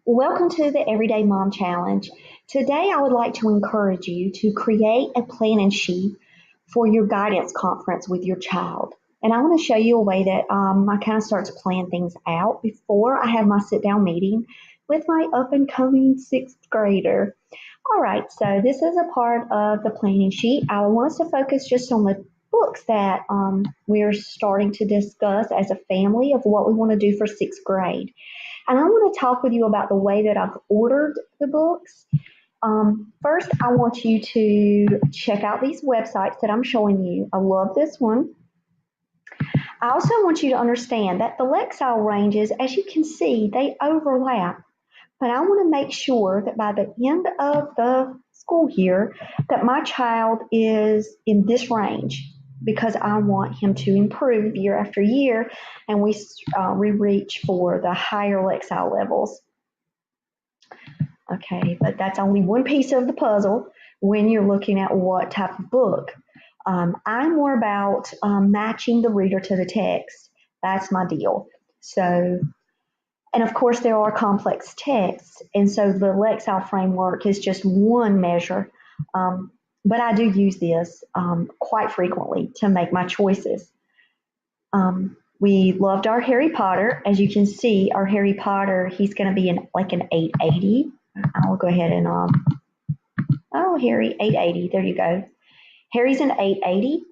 Welcome to the Everyday Mom Challenge. Today, I would like to encourage you to create a planning sheet for your guidance conference with your child. And I want to show you a way that I kind of start to plan things out before I have my sit down meeting with my up and coming sixth grader. All right, so this is a part of the planning sheet. I want us to focus just on the books that we're starting to discuss as a family of what we want to do for sixth grade. And I want to talk with you about the way that I've ordered the books. First, I want you to check out these websites that I'm showing you. I love this one. I also want you to understand that the Lexile ranges, as you can see, they overlap. But I want to make sure that by the end of the school year that my child is in this range because I want him to improve year after year, and we reach for the higher Lexile levels. Okay, but that's only one piece of the puzzle when you're looking at what type of book. I'm more about matching the reader to the text. That's my deal. So, and of course, there are complex texts, and so the Lexile framework is just one measure. But I do use this quite frequently to make my choices. We loved our Harry Potter. As you can see, our Harry Potter, he's going to be like an 880. I'll go ahead and, Harry, 880. There you go. Harry's an 880.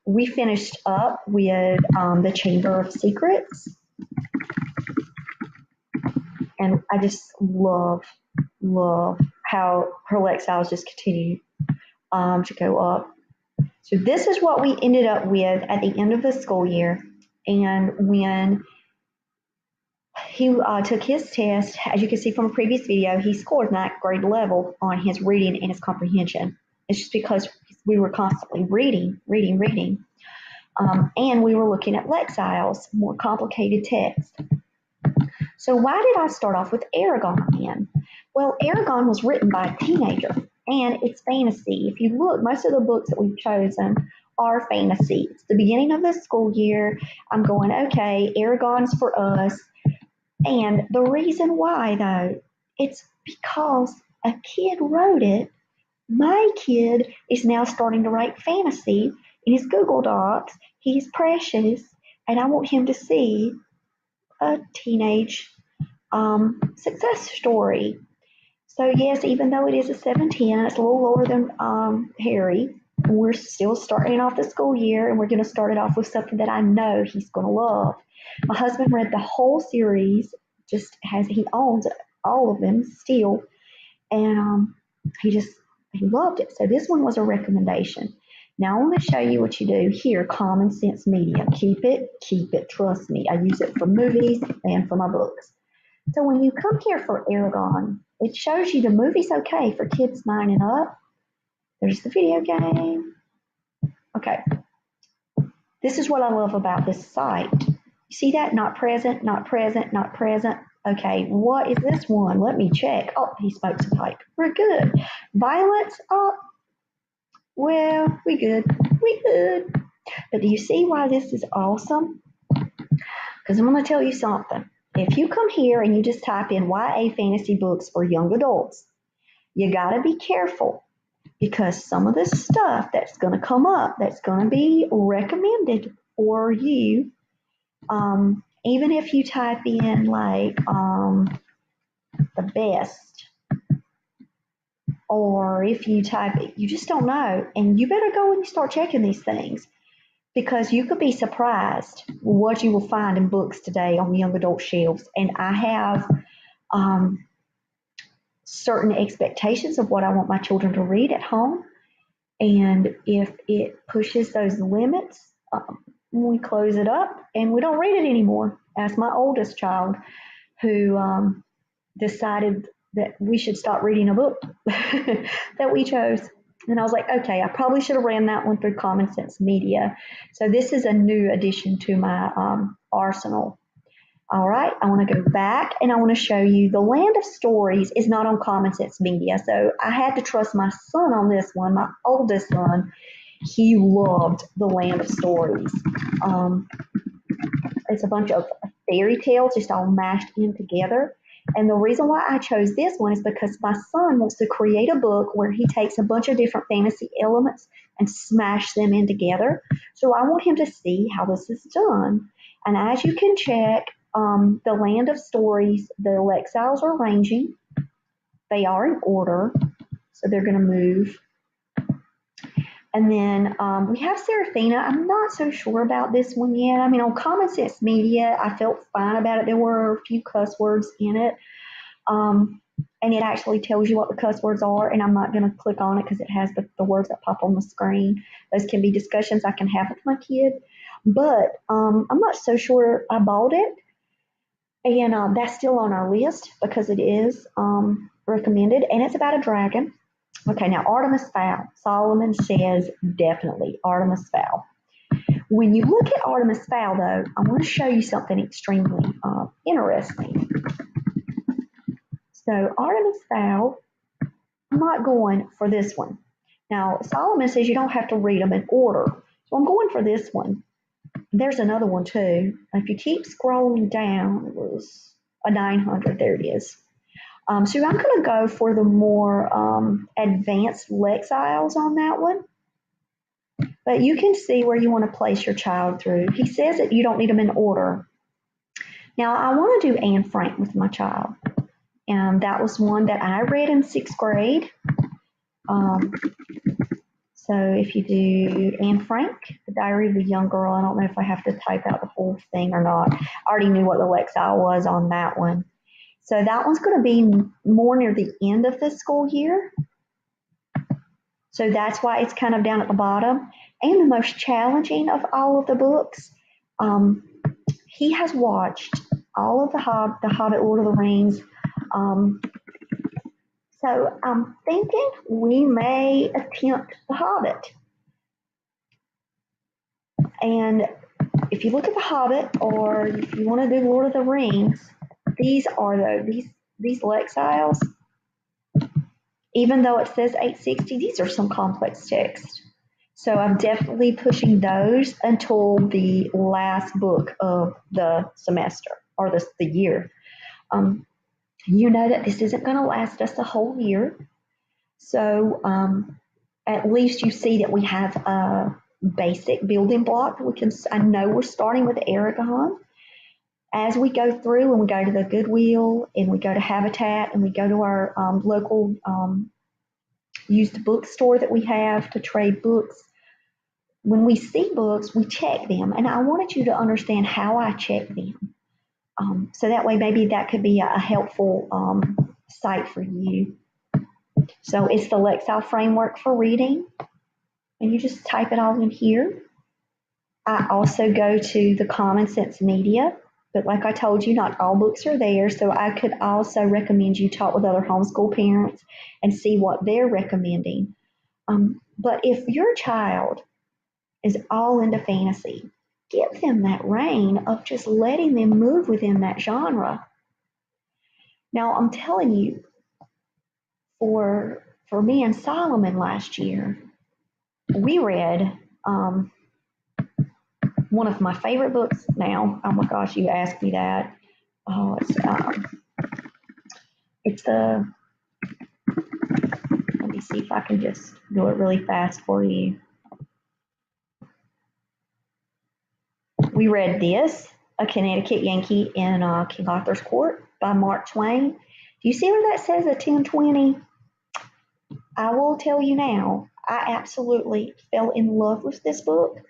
We finished up with the Chamber of Secrets. And I just love how her Lexiles just continue to go up. So this is what we ended up with at the end of the school year. And when he took his test, as you can see from a previous video, he scored ninth grade level on his reading and his comprehension. It's just because we were constantly reading. And we were looking at Lexiles, more complicated text. So why did I start off with Eragon again? Well, Eragon was written by a teenager, and it's fantasy. If you look, most of the books that we've chosen are fantasy. It's the beginning of the school year. I'm going, okay, Eragon's for us. And the reason why, though, it's because a kid wrote it. My kid is now starting to write fantasy in his Google Docs. He's precious, and I want him to see a teenage success story. So yes, even though it is a 710, it's a little lower than Harry. We're still starting off the school year, and we're going to start it off with something that I know he's going to love. My husband read the whole series, he owns all of them still, and he loved it. So this one was a recommendation. Now I want to show you what you do here, Common Sense Media. Keep it, trust me. I use it for movies and for my books. So when you come here for Eragon, it shows you the movie's okay for kids 9 and up. There's the video game. Okay. This is what I love about this site. You see that? Not present, not present, not present. Okay, what is this one? Let me check. Oh, he smokes a pipe. We're good. Violence? Oh, well, we good. But do you see why this is awesome? Because I'm going to tell you something. If you come here and you just type in YA fantasy books for young adults, you got to be careful because some of the stuff that's going to come up that's going to be recommended for you, even if you type in like the best, or if you type it, you just don't know. And you better go and start checking these things because you could be surprised what you will find in books today on young adult shelves. And I have certain expectations of what I want my children to read at home. And if it pushes those limits, we close it up and we don't read it anymore. As my oldest child who decided that we should stop reading a book that we chose. And I was like, okay, I probably should have ran that one through Common Sense Media. So this is a new addition to my arsenal. All right, I want to go back and I want to show you the Land of Stories is not on Common Sense Media. So I had to trust my son on this one, my oldest son. He loved the Land of Stories. It's a bunch of fairy tales just all mashed in together. And the reason why I chose this one is because my son wants to create a book where he takes a bunch of different fantasy elements and smash them in together. So I want him to see how this is done. And as you can check, the Land of Stories, the Lexiles are ranging. They are in order, so they're going to move. And then we have Seraphina. I'm not so sure about this one yet. I mean, on Common Sense Media, I felt fine about it. There were a few cuss words in it. And it actually tells you what the cuss words are. And I'm not going to click on it because it has the words that pop on the screen. Those can be discussions I can have with my kid. But I'm not so sure I bought it. And that's still on our list because it is recommended. And it's about a dragon. Okay, now Artemis Fowl. Solomon says definitely Artemis Fowl. When you look at Artemis Fowl, though, I want to show you something extremely interesting. So Artemis Fowl, I'm not going for this one. Now, Solomon says you don't have to read them in order. So I'm going for this one. There's another one, too. If you keep scrolling down, it was a 900. There it is. So I'm going to go for the more advanced Lexiles on that one. But you can see where you want to place your child through. He says that you don't need them in order. Now, I want to do Anne Frank with my child. And that was one that I read in 6th grade. So if you do Anne Frank, The Diary of a Young Girl, I don't know if I have to type out the whole thing or not. I already knew what the Lexile was on that one. So that one's going to be more near the end of the school year. So that's why it's kind of down at the bottom. And the most challenging of all of the books, he has watched all of the Hobbit, Lord of the Rings. So I'm thinking we may attempt the Hobbit. And if you look at the Hobbit, or if you want to do Lord of the Rings, these Lexiles, even though it says 860, these are some complex text. So I'm definitely pushing those until the last book of the semester or the year. You know that this isn't going to last us the whole year. So at least you see that we have a basic building block. I know we're starting with Eragon. As we go through and we go to the Goodwill and we go to Habitat and we go to our local used bookstore that we have to trade books, when we see books, we check them. And I wanted you to understand how I check them. So that way maybe that could be a helpful site for you. So it's the Lexile Framework for Reading. And you just type it all in here. I also go to the Common Sense Media. But like I told you, not all books are there, so I could also recommend you talk with other homeschool parents and see what they're recommending. But if your child is all into fantasy, give them that reign of just letting them move within that genre. Now, I'm telling you, for me and Solomon last year, we read one of my favorite books now. Oh my gosh, you asked me that. Oh, let me see if I can just do it really fast for you. We read this, A Connecticut Yankee in King Arthur's Court by Mark Twain. Do you see where that says a 1020? I will tell you now, I absolutely fell in love with this book.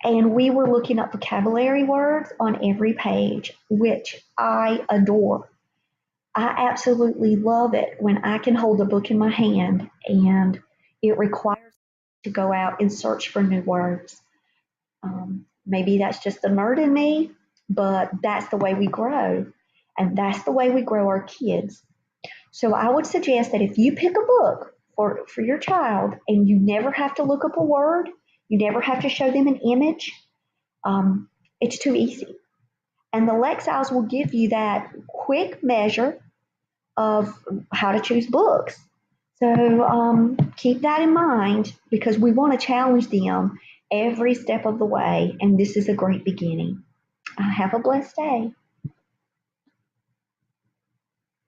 And we were looking up vocabulary words on every page, which I adore. I absolutely love it when I can hold a book in my hand and it requires me to go out and search for new words. Maybe that's just the nerd in me, but that's the way we grow. And that's the way we grow our kids. So I would suggest that if you pick a book for your child and you never have to look up a word, you never have to show them an image, it's too easy. And the Lexiles will give you that quick measure of how to choose books. So keep that in mind because we want to challenge them every step of the way, and this is a great beginning. Have a blessed day.